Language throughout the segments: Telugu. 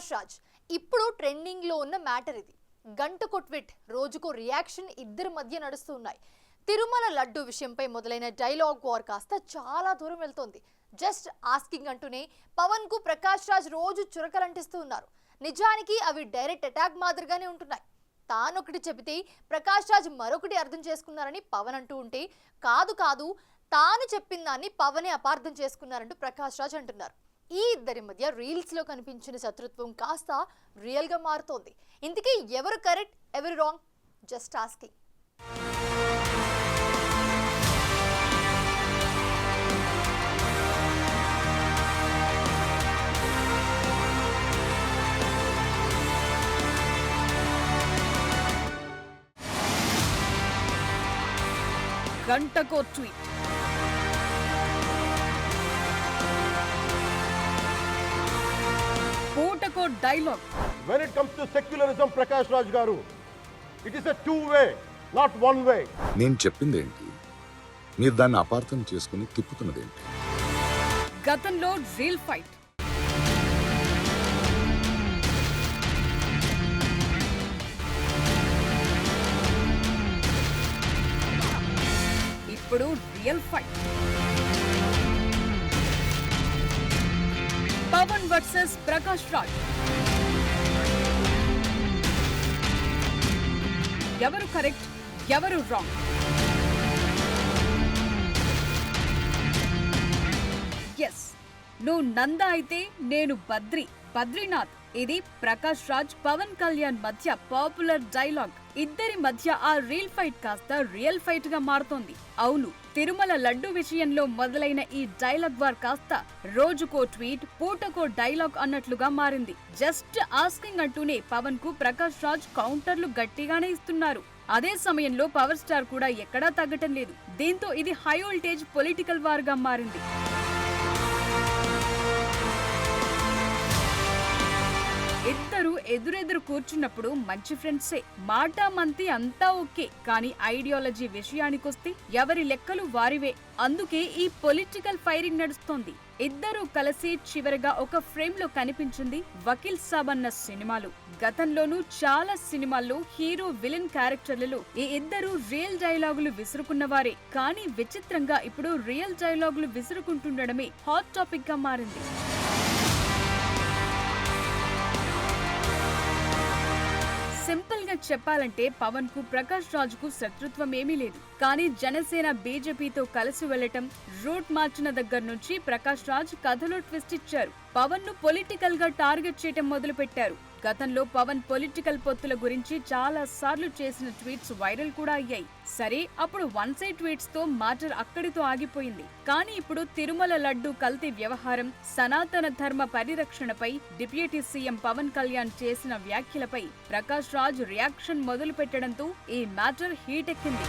ప్రకాష్ రాజ్ ఇప్పుడు ట్రెండింగ్ లో ఉన్న మ్యాటర్ ఇది. గంటకు ట్వీట్, రోజుకో రియాక్షన్ ఇద్దరి మధ్య నడుస్తూ ఉన్నాయి. తిరుమల లడ్డు విషయంపై మొదలైన డైలాగ్ వార్ కాస్త చాలా దూరం వెళ్తోంది. జస్ట్ ఆస్కింగ్ అంటూనే పవన్ కు ప్రకాష్ రాజ్ రోజు చురకలంటిస్తూ ఉన్నారు. నిజానికి అవి డైరెక్ట్ అటాక్ మాదిరిగానే ఉంటున్నాయి. తానొకటి చెబితే ప్రకాష్ రాజ్ మరొకటి అర్థం చేసుకున్నారని పవన్ అంటూ ఉంటే, కాదు కాదు తాను చెప్పిన దాన్ని పవనే అపార్థం చేసుకున్నారంటూ ప్రకాష్ రాజ్ అంటున్నారు. ఈ ఇద్దరి మధ్య రీల్స్ లో కనిపించిన శత్రుత్వం కాస్త రియల్ గా మారుతోంది. ఇంతకీ ఎవరు కరెక్ట్, ఎవరు రాంగ్? Just asking. గంటకో ట్వీట్, పూటకో dialogue. When it comes to secularism, Prakash Raj garu, it is a two-way, not one way. నేను చెప్పిందేంటి, మీరు దాన్ని అపార్థం చేసుకుని తిప్పుతున్నదేంటి? గతంలో రీల్ ఫైట్, ఇప్పుడు real fight. Pawan versus Prakash Raj. ఎవరు కరెక్ట్, ఎవరు రాంగ్? ఎస్, నువ్వు నంద అయితే నేను బద్రీనాథ్. ఇది ప్రకాష్ రాజ్ పవన్ కళ్యాణ్ మధ్య పాపులర్ డైలాగ్. ఇద్దరి మధ్య ఆ రీల్ ఫైట్ కాస్త రియల్ ఫైట్ గా మారుతోంది. అవును, తిరుమల లడ్డు విషయంలో మొదలైన ఈ డైలాగ్ వార్ కాస్త రోజుకో ట్వీట్, పూటకో డైలాగ్ అన్నట్లుగా మారింది. జస్ట్ ఆస్కింగ్ అంటూనే పవన్ కు ప్రకాష్ రాజ్ కౌంటర్లు గట్టిగానే ఇస్తున్నారు. అదే సమయంలో పవర్ స్టార్ కూడా ఎక్కడా తగ్గటం లేదు. దీంతో ఇది హై వోల్టేజ్ పొలిటికల్ వార్ గా మారింది. ఇద్దరు ఎదురెదురు కూర్చున్నప్పుడు మంచి ఫ్రెండ్సే, మాట మంతి అంతా ఓకే. కానీ ఐడియాలజీ విషయానికొస్తే ఎవరి లెక్కలు వారివే. అందుకే ఈ పొలిటికల్ ఫైరింగ్ నడుస్తోంది. ఇద్దరూ కలిసి చివరగా ఒక ఫ్రేమ్ లో కనిపించింది వకీల్ సాబ్ అన్న సినిమాలో. గతంలోనూ చాలా సినిమాల్లో హీరో విలన్ క్యారెక్టర్లలో ఈ ఇద్దరు రియల్ డైలాగులు విసురుకున్నవారే. కానీ విచిత్రంగా ఇప్పుడు రియల్ డైలాగులు విసురుకుంటుండడమే హాట్ టాపిక్ గా మారింది. సింపుల్ గా చెప్పాలంటే పవన్ కు ప్రకాష్ రాజ్ కు శత్రుత్వం ఏమీ లేదు. కానీ జనసేన బీజేపీతో కలిసి వెళ్లటం, రూట్ మార్చిన దగ్గర నుంచి ప్రకాష్ రాజ్ కథలో ట్విస్ట్ ఇచ్చారు. పవన్ ను పొలిటికల్ గా టార్గెట్ చేయటం మొదలు పెట్టారు. గతంలో పవన్ పొలిటికల్ పొత్తుల గురించి చాలా సార్లు చేసిన ట్వీట్స్ వైరల్ కూడా అయ్యాయి. సరే, అప్పుడు వన్ సైడ్ ట్వీట్స్ తో మ్యాటర్ అక్కడితో ఆగిపోయింది. కానీ ఇప్పుడు తిరుమల లడ్డు కల్తీ వ్యవహారం, సనాతన ధర్మ పరిరక్షణపై డిప్యూటీ సీఎం పవన్ కళ్యాణ్ చేసిన వ్యాఖ్యలపై ప్రకాష్ రాజ్ రియాక్షన్ మొదలు పెట్టడంతో ఈ మ్యాటర్ హీట్ ఎక్కింది.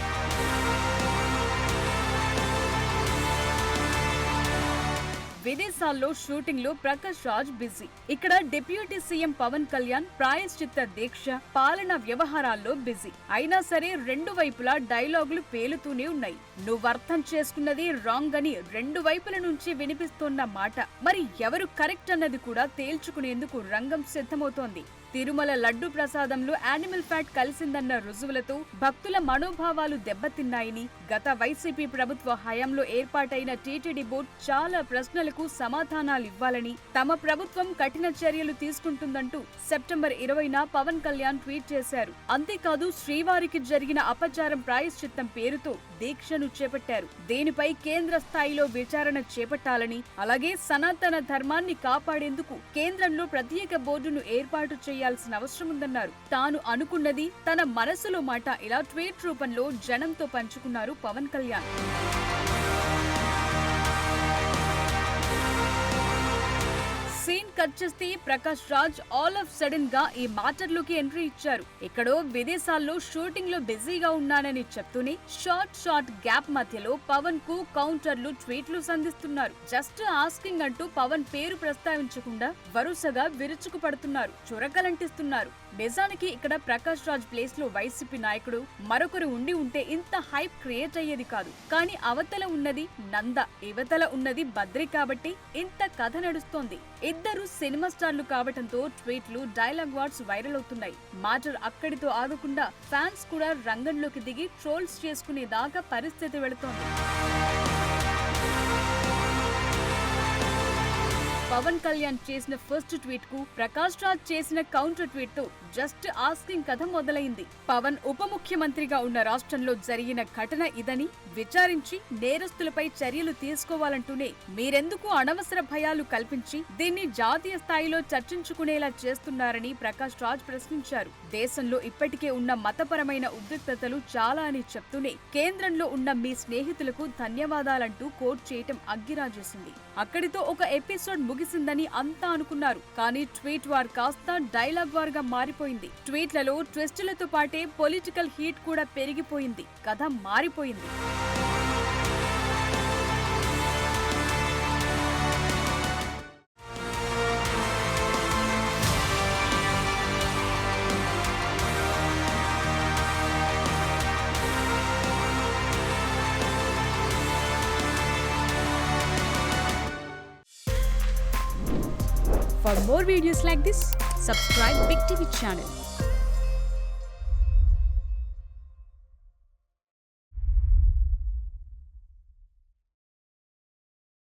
విదేశాల్లో షూటింగ్ లో ప్రకాష్ రాజ్ బిజీ. ఇక్కడ డిప్యూటీ సీఎం పవన్ కళ్యాణ్ ప్రాయశ్చిత్త దీక్ష, పాలన వ్యవహారాల్లో బిజీ. అయినా సరే రెండు వైపులా డైలాగులు పేలుతూనే ఉన్నాయి. నువ్వర్థం చేసుకున్నది రాంగ్ అని రెండు వైపుల నుంచి వినిపిస్తోన్న మాట. మరి ఎవరు కరెక్ట్ అన్నది కూడా తేల్చుకునేందుకు రంగం సిద్ధమవుతోంది. తిరుమల లడ్డు ప్రసాదంలో యానిమల్ ఫ్యాట్ కలిసిందన్న రుజువులతో భక్తుల మనోభావాలు దెబ్బతిన్నాయని, గత వైసీపీ ప్రభుత్వ హయాంలో ఏర్పాటైన టీటీడీ బోర్డు చాలా ప్రశ్నలకు సమాధానాలివ్వాలని, తమ ప్రభుత్వం కఠిన చర్యలు తీసుకుంటుందంటూ సెప్టెంబర్ 20న పవన్ కళ్యాణ్ ట్వీట్ చేశారు. అంతేకాదు, శ్రీవారికి జరిగిన అపచారం ప్రాయశ్చిత్తం పేరుతో దీక్షను చేపట్టారు. దీనిపై కేంద్ర స్థాయిలో విచారణ చేపట్టాలని, అలాగే సనాతన ధర్మాన్ని కాపాడేందుకు కేంద్రంలో ప్రత్యేక బోర్డును ఏర్పాటు చేయాల్సిన అవసరం ఉందన్నారు. తాను అనుకున్నది, తన మనసులో మాట ఇలా ట్వీట్ రూపంలో జనంతో పంచుకున్నారు పవన్ కళ్యాణ్. సీన్ కట్ చేస్తే Prakash Raj all of sudden గా ఈ మ్యాటర్ లోకి ఎంట్రీ ఇచ్చారు. ఎక్కడో విదేశాల్లో షూటింగ్ లో బిజీగా ఉన్నానని చెప్తూనే షార్ట్ గ్యాప్ మధ్యలో పవన్ కు కౌంటర్లు, ట్వీట్లు సంధిస్తున్నారు. జస్ట్ ఆస్కింగ్ అంటూ పవన్ పేరు ప్రస్తావించకుండా వరుసగా విరుచుకు పడుతున్నారు, చురకలంటిస్తున్నారు. నిజానికి ఇక్కడ ప్రకాష్ రాజ్ ప్లేస్ లో వైసీపీ నాయకుడు మరొకరు ఉంటే ఇంత హైప్ క్రియేట్ అయ్యేది కాదు. కానీ అవతల ఉన్నది నంద, ఇవతల ఉన్నది బద్రి కాబట్టి ఇంత కథ నడుస్తోంది. ఇద్దరు సినిమా స్టార్లు కావటంతో ట్వీట్లు, డైలాగ్ వార్డ్స్ వైరల్ అవుతున్నాయి. మ్యాటర్ అక్కడితో ఆగకుండా ఫ్యాన్స్ కూడా రంగంలోకి దిగి ట్రోల్స్ చేసుకునేదాకా పరిస్థితి వెళుతోంది. పవన్ కళ్యాణ్ చేసిన ఫస్ట్ ట్వీట్ కు ప్రకాష్ రాజ్ చేసిన కౌంటర్ ట్వీట్ తో జస్ట్ ఆస్కింగ్ కథ మొదలైంది. పవన్ ఉప ముఖ్యమంత్రిగా ఉన్న రాష్ట్రంలో జరిగిన ఘటన ఇదని విచారించి నేరస్తులపై చర్యలు తీసుకోవాలంటూనే మీరెందుకు అనవసర భయాలు కల్పించి దీన్ని జాతీయ స్థాయిలో చర్చించుకునేలా చేస్తున్నారని ప్రకాష్ రాజ్ ప్రశ్నించారు. దేశంలో ఇప్పటికే ఉన్న మతపరమైన ఉద్రిక్తతలు చాలా అని చెప్తూనే కేంద్రంలో ఉన్న మీ స్నేహితులకు ధన్యవాదాలంటూ కోట్ చేయటం అగ్గిరాజేసింది. అక్కడితో ఒక ఎపిసోడ్ ముగిసిందని అంతా అనుకున్నారు. కానీ ట్వీట్ వార్ కాస్త డైలాగ్ వార్ గా మారిపోయింది. ట్వీట్లలో ట్విస్టులతో పాటే పొలిటికల్ హీట్ కూడా పెరిగిపోయింది. కథ మారిపోయింది. For more videos like this, subscribe Big TV channel.